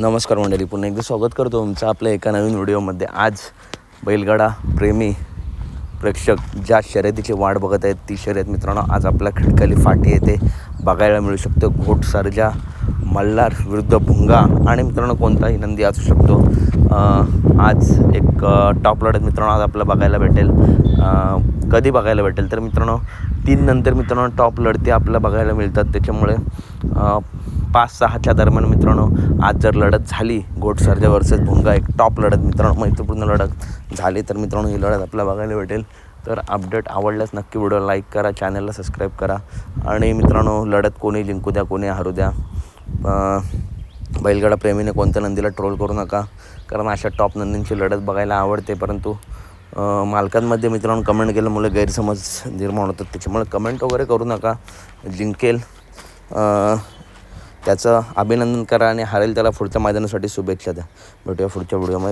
नमस्कार मंडळी, पुन्हा एकदा स्वागत करतो तुमचं आपल्या एका नवीन व्हिडिओमध्ये. आज बैलगाडा प्रेमी प्रेक्षक ज्या शर्यतीची वाट बघत आहेत ती शर्यत मित्रांनो आज आपल्या खिडकाली फाटी येथे बघायला मिळू शकतो. घोट सर्जा मल्हार विरुद्ध भुंगा आणि मित्रांनो कोणताही नंदी असू शकतो. आज एक टॉप लढत मित्रांनो आज आपल्याला बघायला भेटेल. कधी बघायला भेटेल तर मित्रांनो 3 नंतर मित्रांनो टॉप लढती आपल्याला बघायला मिळतात. त्याच्यामुळे 5-6च्या दरम्यान मित्रांनो आज जर लढत झाली घोट सर्जा वर्सेस भुंगा, एक टॉप लढत मित्रांनो मैत्रीपूर्ण लढत झाली तर मित्रांनो ही लढत आपल्याला बघायला भेटेल. तर अपडेट आवडल्यास नक्की व्हिडिओ लाईक करा, चॅनलला सबस्क्राईब करा आणि मित्रांनो लढत कोणी जिंकू द्या कोणी हरू द्या, बैलगाडा प्रेमीने कोणत्या नंदीला ट्रोल करू नका, कारण अशा टॉप नंदींची लढत बघायला आवडते. परंतु मालकांमध्ये मित्रांनो कमेंट केल्यामुळे गैरसमज निर्माण होतात. त्याच्यामुळे कमेंट वगैरे करू नका. जिंकेल त्याचं अभिनंदन करा आणि हरेल त्याला पुढच्या मैदानासाठी शुभेच्छा द्या. भेटूया पुढच्या व्हिडिओमध्ये.